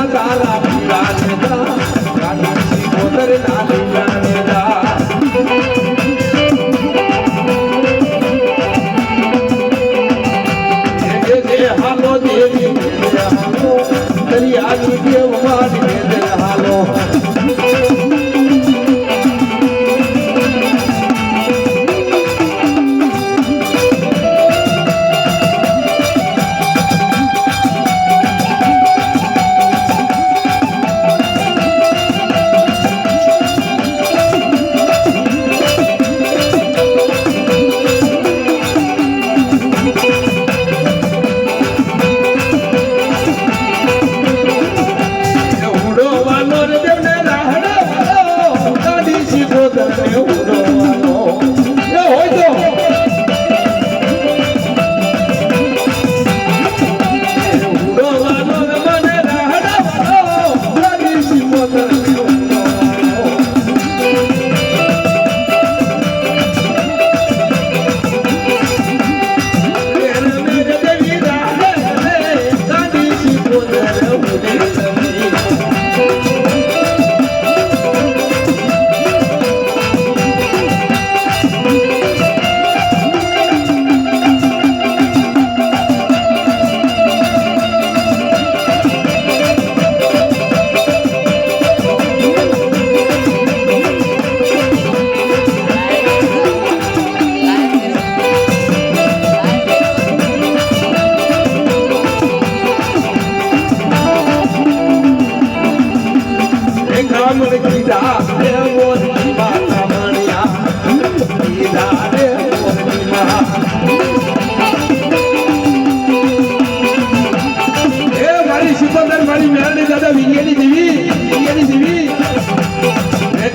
તારા પીરા ને જા કાઢી ગોદર ના લીલા ને જા હાલો દેવી હાલો દરિયાની દેવ મારી ને હાલો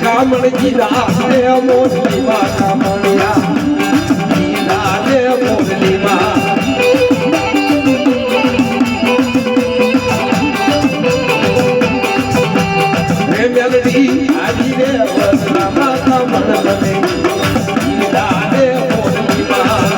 કામણ કીધા રે મોરલી માં કામણિયા કીધા રે મોરલી માં રે મેલડી આજી રે વસના માં કામણ બને કીધા રે મોરલી માં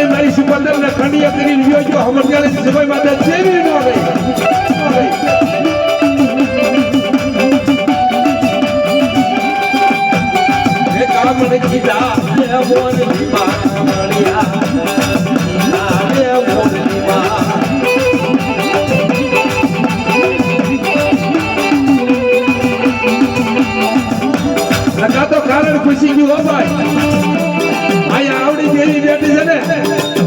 મારી સુપંદર ને ખંડિયા કરી રહ્યો છો હમણાં સમય માટે જેવી ન રહી કામણ કીધા મોરલી માં મોરલી માં લગા તો કારણ ખુશી ગયું હો ભાઈ આયા આવડી દેવી બેઠી છે ને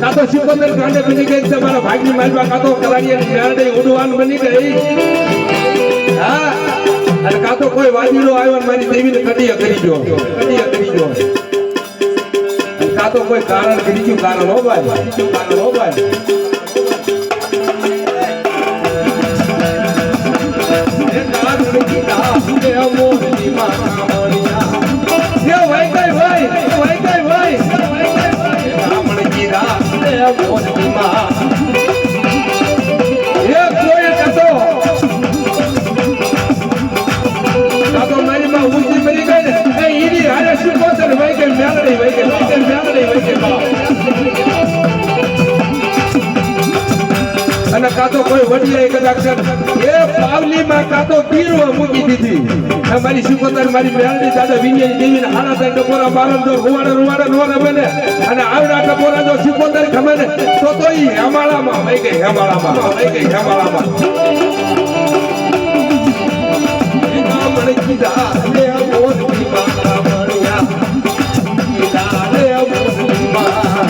કાતો સિકંદર કાંડે બની ગઈ તમારા ભાગની માલમાં કાતો કલાડિયાની ગારડે ઉડવાન બની ગઈ હા અને કાતો કોઈ વાજીડો આવ્યો મારી દેવીને કડિયા કરી જો કાતો કોઈ કારણ કરી ગયું કારણ હો ભાઈ એ કારણ કીધા મોરલી માં કામણિયા એ વઈ ગઈ ભાઈ કામણ કીધા મોરલી માં એ કોઈ કાતો મારી માં ઊંચી મરી ગઈ ને એ ઈડી વડિયાએ કદાચ એ પાવલીમાં કાતો ગીરો મૂકી દીધી મારી સિકોતર મારી મેલડી દાદા વિનયની દેવીને હાડા ત્રણ ટપોરા મારન જો રૂવાડા નો રમે ને અને આવડા ટપોરા જો સિકોતર ખમે ને તો ઈ હેમાળામાં વહી ગઈ હેમાળામાં મને કીધા લે મોરની માતા મળ્યા કીધા લે મોરની માતા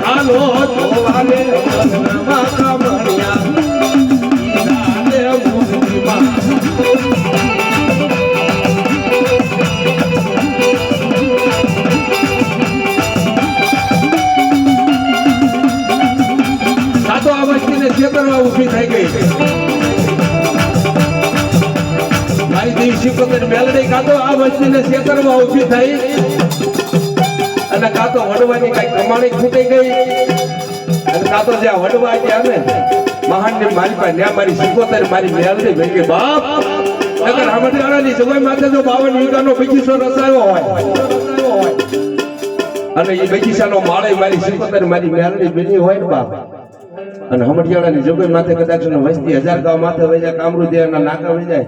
હાલો જોવાલે માતા મળ્યા કીધા લે મોરની માતા ખેતરમાં ઊભી થઈ ગઈ મારી દેવી સિકોતર મેલડી કાતો આ વસ્તીને ખેતરમાં ઊભી થઈ અને કાતો વડવાની કઈ કમાણી ખૂટી ગઈ અને કાતો જ્યાં વડવા ગયા ને મહાનની મારી પાસે ત્યાં મારી સિકોતર મારી મેલડી થઈ ગઈ બાપ નગર હમણાની જવાઈ માથે જો 52 વીઘાનો બગીચો રચાયો હોય અને એ બગીચાનો માળે મારી સિકોતર મારી મેલડી બની હોય ને બાપ અને હમડિયાળાની જોગઈ માથે કદાચ વસ્તી 1000 ગામ માથે વહી જાય કામરુદિયાના નાકા વહી જાય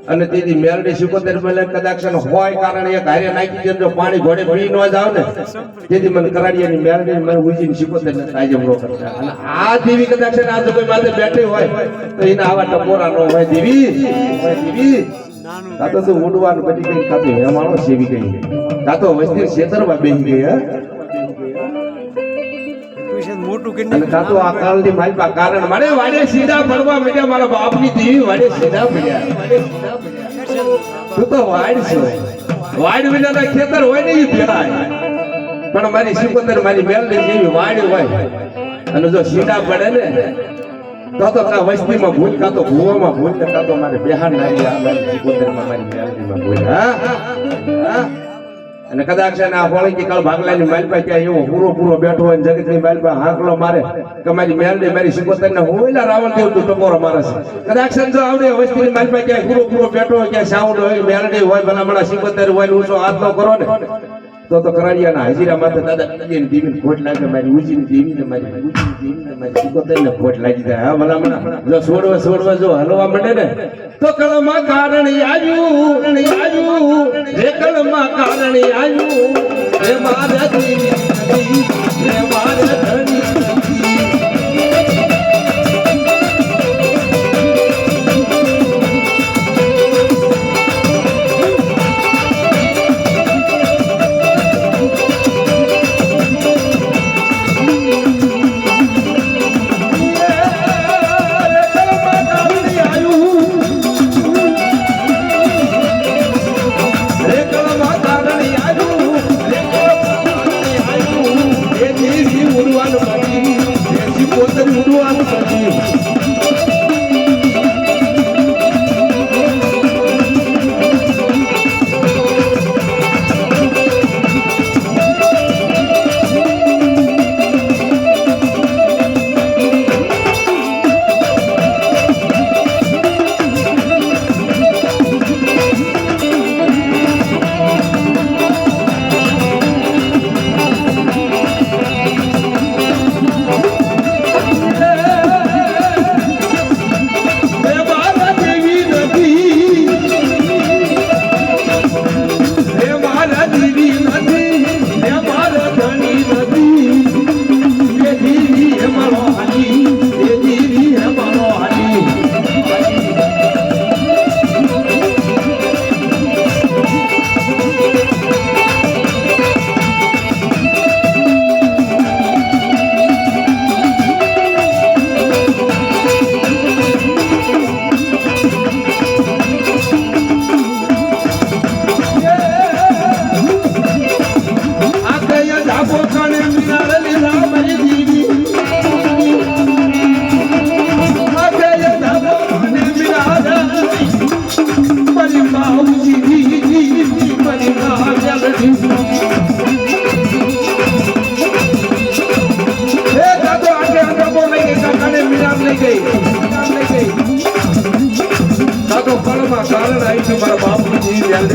અને તેથી મેલડી સિકોતર મેલે કદાચ હોય કારણ એક હારે નાખી દે જો પાણી ઘોડે પી ન જાવ ને તેથી મને કરાડિયાની મેલડી મને ઉજીની સિકોતર ને કાયમ નો કરતા અને આ દેવી કદાચ આ જોગઈ માથે બેઠી હોય તો એના આવા ટપોરા નો હોય દેવી કાતો તો ઉડવાનું બધી કઈ કાતો હેમાળો સેવી ગઈ કાતો વસ્તી ક્ષેત્રમાં બેસી ગઈ હે અને કાતો આ કાળની મારી પા કારણ મારે વાડે સીધા પડવા મળ્યા મારા બાપની દેવી વાડે સીધા પડ્યા તું તો વાડ છે વાડ વિનાના ખેતર હોય ને એ ભેળાય પણ મારી સિકોતર મારી મેલડી જેવી વાડ હોય અને જો સીધા પડે ને તો કા વસ્તીમાં ભૂલ કાતો ભૂવામાં ભૂલ ને કાતો મારે બેહાર નાખી આ મારી સિકોતરમાં મારી મેલડીમાં ભૂલ હા અને કદાચ છે ને આ હોળીકી કાળ ભાગલાની માલપા ક્યાં એવો પૂરો બેઠો હોય જગતની માલપા હાંકલો મારે કે મારી મેલડી મારી સિકોતર ને હોઈલા રાવણ દેવ તું ટકોરો મારે છે કદાચ જો આવડે વસ્તીની માલપા ક્યાં પૂરો બેઠો હોય ક્યાં સાઉન્ડ હોય મેલડી હોય ભલા સિકોતર હોય ઊંચો હાથ નો કરો ને તો કરાડિયાના હાજીરા માથે દાદા કડીની દેવીને ખોટ લાગે મારી ઉજીની દેવીને મારી સિકોતરને ખોટ લાગી જાય હા ભલા જો છોડવા જો હલવા માંડે ને તો કળમાં કારણ આવ્યું રે કળમાં કારણ આવ્યું રે મારા દેવી રે મારા ધણી કારણ આવી છે મારા બાપની યાદ